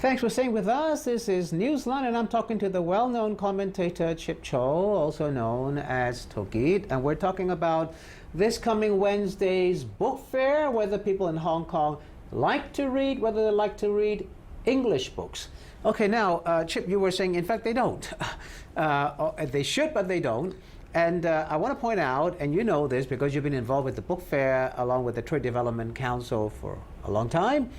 Thanks for staying with us. This is Newsline, and I'm talking to the well-known commentator Tsao, also known as Togit, and we're talking about this coming Wednesday's book fair, whether people in Hong Kong like to read, whether they like to read English books. Okay, now, Chip, you were saying, in fact, they don't. They should, but they don't. And I want to point out, and you know this because you've been involved with the book fair along with the Trade Development Council for a long time,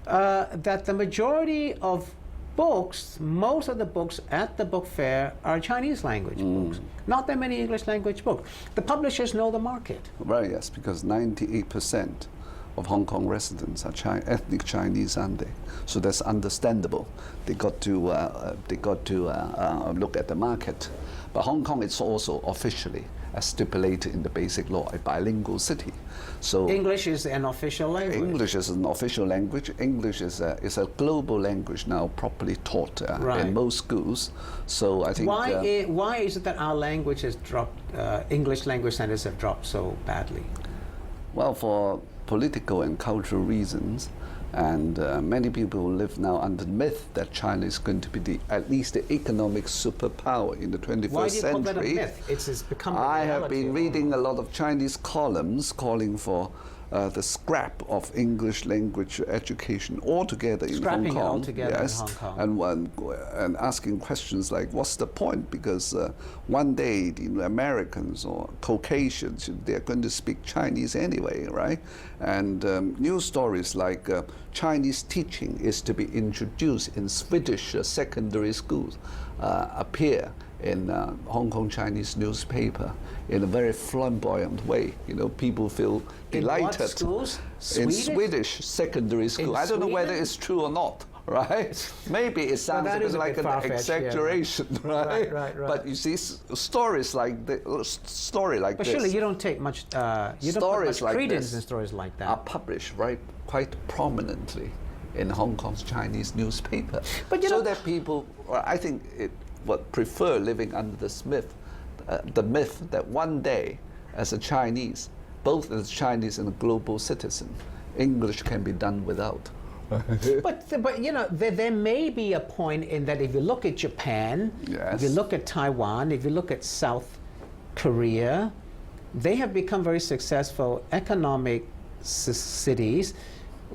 that the majority of books, most of the books at the book fair are Chinese language books. Not that many English language books. The publishers know the market. Right, yes, because 98% of Hong Kong residents are ethnic Chinese, aren't they? So that's understandable. They got to look at the market. But Hong Kong is also officially, as stipulated in the Basic Law, a bilingual city. So English is an official language. English is an official language. English is a global language now, properly taught in most schools. So I think why is it that our language has dropped? English language standards have dropped so badly. Well, for political and cultural reasons, and many people live now under the myth that China is going to be at least the economic superpower in the 21st Why do you call century. that a myth? It's become a I have reality been reading a lot of Chinese columns calling for the scrap of English language education altogether in Hong Kong. Scrapping it altogether in Hong Kong. And asking questions like, what's the point? Because one day the Americans or Caucasians, they're going to speak Chinese anyway, right? And news stories like Chinese teaching is to be introduced in Swedish secondary schools appear in Hong Kong Chinese newspaper in a very flamboyant way. You know, people feel delighted. In what schools? In Swedish secondary school. I don't know whether it's true or not, right? Maybe it sounds a bit like an exaggeration, right? Right. But you see, stories like this. But surely you don't take much. You don't put much credence in stories like that. Are published quite prominently in Hong Kong's Chinese newspaper, but so that people, I think, would prefer living under this myth, the myth that one day, as a Chinese, both as a Chinese and a global citizen, English can be done without. but you know, there may be a point in that if you look at Japan, if you look at Taiwan, if you look at South Korea, they have become very successful economic cities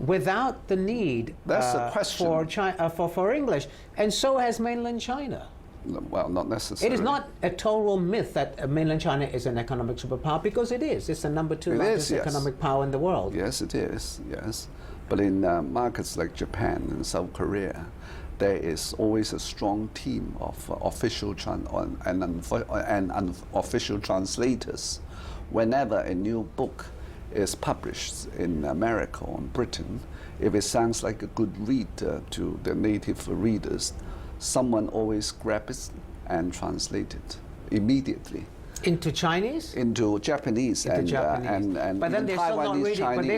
without the need for English, and so has mainland China. Well, not necessarily. It is not a total myth that mainland China is an economic superpower, because it is. It's the number 2 largest economic power in the world. Yes, it is, yes. But in markets like Japan and South Korea, there is always a strong team of official and unofficial translators. Whenever a new book is published in America or in Britain, if it sounds like a good read to the native readers, someone always grabs it and translates it immediately. Into Chinese? Into Japanese. And but then they're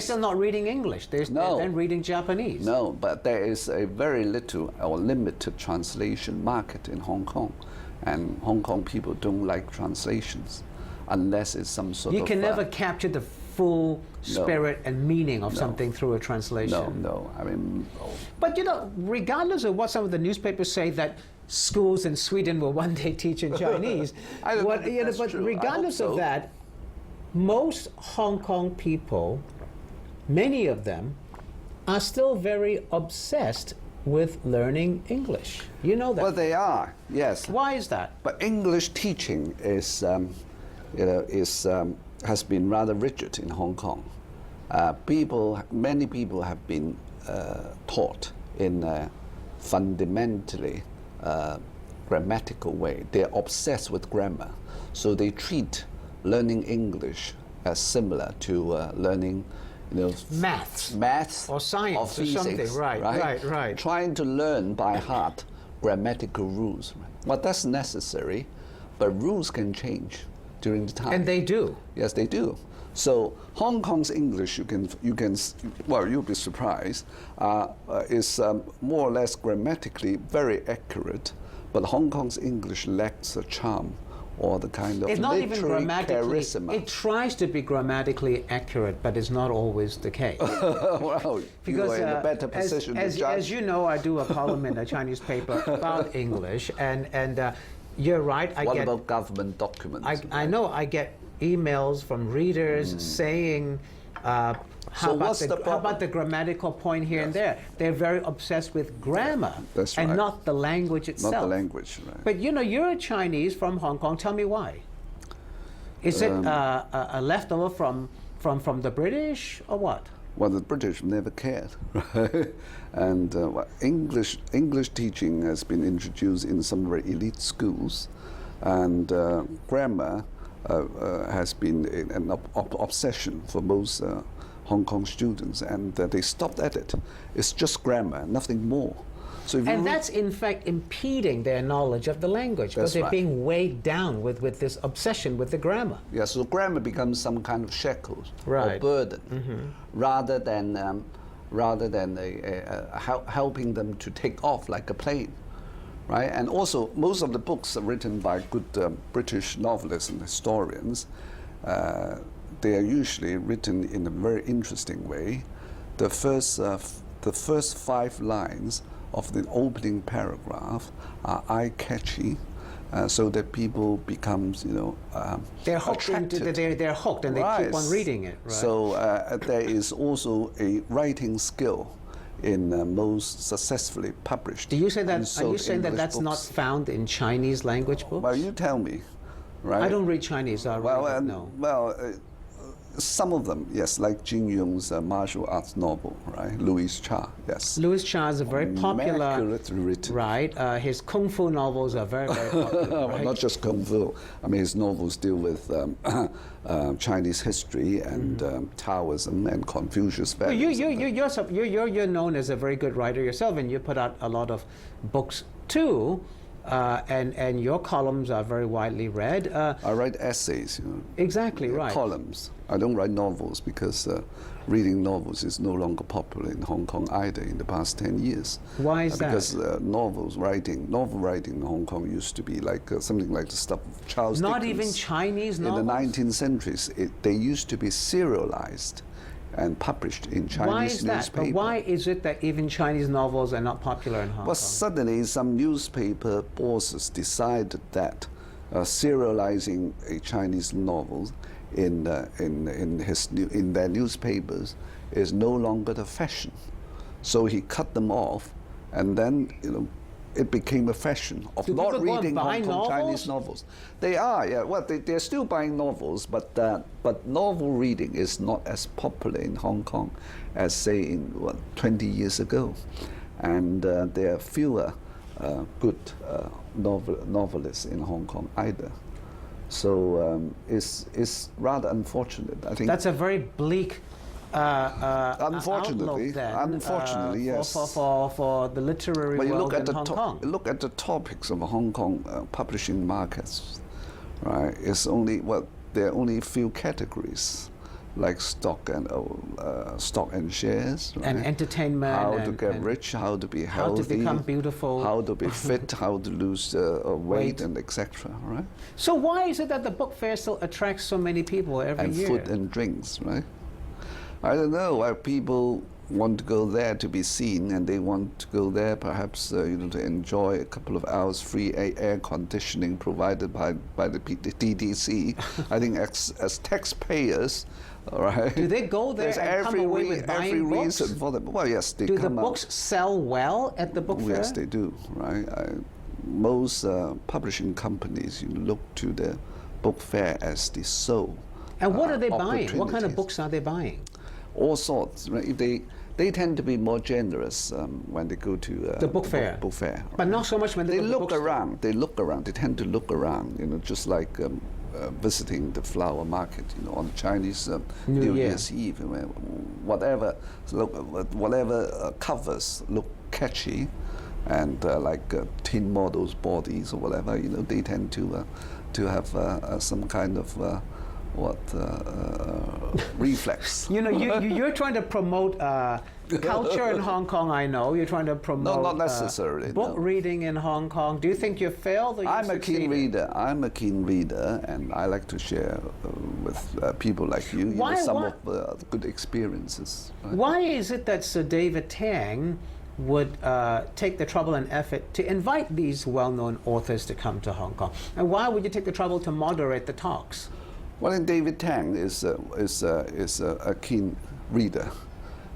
still not reading English. They're then reading Japanese. No, but there is a very little or limited translation market in Hong Kong. And Hong Kong people don't like translations unless it's some sort of... You can never capture the full spirit and meaning of something through a translation. No. I mean... But you know, regardless of what some of the newspapers say that schools in Sweden will one day teach in Chinese, but regardless of that, most Hong Kong people, many of them, are still very obsessed with learning English. You know that? Well, they are, yes. Why is that? But English teaching is, has been rather rigid in Hong Kong. Many people have been taught in a fundamentally grammatical way. They're obsessed with grammar, so they treat learning English as similar to learning, maths or science or physics, or something. Right. Trying to learn by heart grammatical rules. Well, that's necessary, but rules can change during the time. And they do. Yes, they do. So Hong Kong's English, you'll be surprised, is more or less grammatically very accurate, but Hong Kong's English lacks a charm or the kind of It's not even literary grammatically. charisma. It tries to be grammatically accurate, but it's not always the case. Well, Because you are in a better position to judge. as you know, I do a column in a Chinese paper about English, and you're right. What about government documents? I know I get emails from readers saying, how about the grammatical point here and there? They're very obsessed with grammar That's and right. not the language itself. Not the language, right. But you know, you're a Chinese from Hong Kong. Tell me why. Is it a leftover from the British or what? Well, the British never cared, right? And English teaching has been introduced in some very elite schools, and grammar has been an obsession for most Hong Kong students, and they stopped at it. It's just grammar, nothing more. So and that's in fact impeding their knowledge of the language, because they're being weighed down with this obsession with the grammar. Yeah, so grammar becomes some kind of shackle or Right. burden, rather than helping them to take off like a plane, right? And also, most of the books are written by good British novelists and historians. They are usually written in a very interesting way. The first 5 lines of the opening paragraph are eye-catchy, so that people becomes, They're hooked. They're hooked, and they keep on reading it. Right? So there is also a writing skill in most successfully published. Do you say that? and Are you sold saying that English that's not books. found in Chinese language books? Well, you tell me, right? I don't read Chinese. I really don't know. Well, some of them, yes, like Jin Yong's martial arts novel, right? Louis Cha, yes. Louis Cha is a very popular. Immaculately written. Right. His kung fu novels are very, very popular. Well, right? not just kung fu. I mean, his novels deal with Chinese history and Taoism and Confucius Well, values. you're known as a very good writer yourself, and you put out a lot of books too, and your columns are very widely read. I write essays, Exactly right. columns. I don't write novels because reading novels is no longer popular in Hong Kong either in the past 10 years. Why is that? Because novel writing in Hong Kong used to be like something like the stuff of Charles Not Dickens. even Chinese novels. In the 19th centuries, they used to be serialized and published in Chinese Why is that? newspaper. But why is it that even Chinese novels are not popular in Hong Well, Kong? suddenly some newspaper bosses decided that serializing a Chinese novel in their newspapers is no longer the fashion. So he cut them off, and then it became a fashion of Do not people go and reading buy Hong Kong novels? Chinese novels. They are, yeah. Well, they're still buying novels, but novel reading is not as popular in Hong Kong as, say, in 20 years ago, and there are fewer good novelists in Hong Kong either. So it's rather unfortunate. I think That's a very bleak unfortunately, outlook then, unfortunately, yes. For the literary But you world look at in the Hong Kong. look at the topics of Hong Kong publishing markets, right? It's only there are only a few categories, like stock and shares, right? And entertainment. How to and, get and rich, how to be how healthy, to become beautiful. how to be fit, how to lose weight, Weight. and etc. Right? So why is it that the book fair still attracts so many people every And year? food and drinks, right? I don't know why people want to go there to be seen, and they want to go there perhaps to enjoy a couple of hours free air conditioning provided by the DDC. I think as taxpayers, all right. Do they go there there's and come away with buying every books? reason for them. Well, yes, they Do come the out. books sell well at the book fair? Yes, they do, right? Most publishing companies look to the book fair as the sole. And what are they buying? What kind of opportunities. books are they buying? All sorts. Right? They tend to be more generous when they go to The book fair. Book fair. But not so much when they They go to the look bookstore. around. They look around. They tend to look around. Just like visiting the flower market. On Chinese New Year's Eve, whatever covers look catchy, and like tin models' bodies or whatever. They tend to have some kind of reflex. You know, you're trying to promote culture in Hong Kong, I know. You're trying to promote No, not necessarily. book reading in Hong Kong. Do you think you failed or you I'm succeeded? a keen reader. I'm a keen reader, and I like to share with people like you, some of the good experiences. Right? Why is it that Sir David Tang would take the trouble and effort to invite these well-known authors to come to Hong Kong? And why would you take the trouble to moderate the talks? Well, David Tang is a keen reader.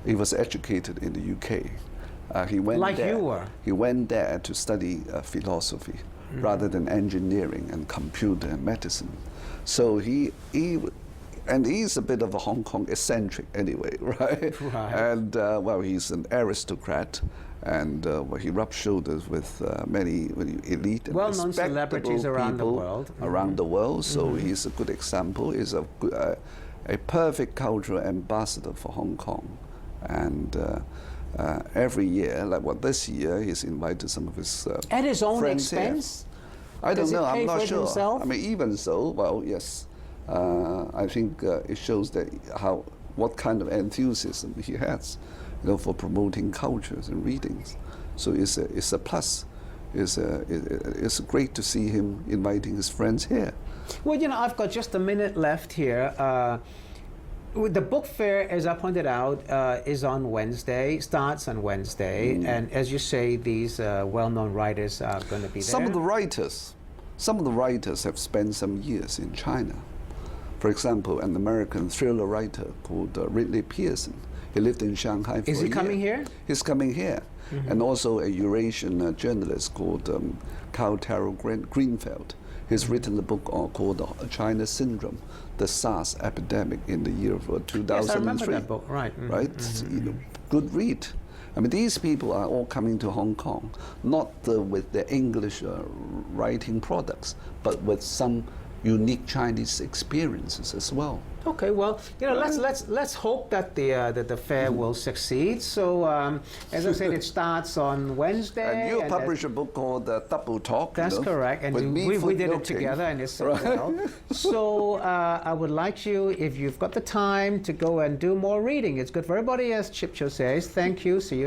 He was educated in the UK. He went like there, you were. He went there to study philosophy rather than engineering and computer and medicine. So he's a bit of a Hong Kong eccentric anyway, right? And well, he's an aristocrat, and he rubs shoulders with many elite and well-known respectable celebrities around the people world. around the world. So he's a good example. He's a perfect cultural ambassador for Hong Kong. And every year, like this year, he's invited some of his at his own friends expense? here. I don't know. I'm not sure. Himself? I mean, even so, well, yes. I think it shows that what kind of enthusiasm he has, for promoting cultures and readings. So it's a plus. It's great to see him inviting his friends here. Well, I've got just a minute left here. The book fair, as I pointed out, is on Wednesday, starts on Wednesday, and as you say, these well-known writers are going to be there. Some of the writers have spent some years in China. For example, an American thriller writer called Ridley Pearson. He lived in Shanghai for a year. Is he coming here? He's coming here. And also a Eurasian journalist called Carl Terrell Greenfeld. He's written a book called China Syndrome, the SARS epidemic in the year of 2003. Yes, I remember that book, right. Right? Good read. I mean, these people are all coming to Hong Kong, not with their English writing products, but with some unique Chinese experiences as well. Okay, well, let's hope that the fair will succeed. So, as I said, it starts on Wednesday. And you publish a book called Double Talk. That's correct, and we did it together, and it's so well. So, I would like you, if you've got the time, to go and do more reading. It's good for everybody, as Chip Cho says. Thank you. See you.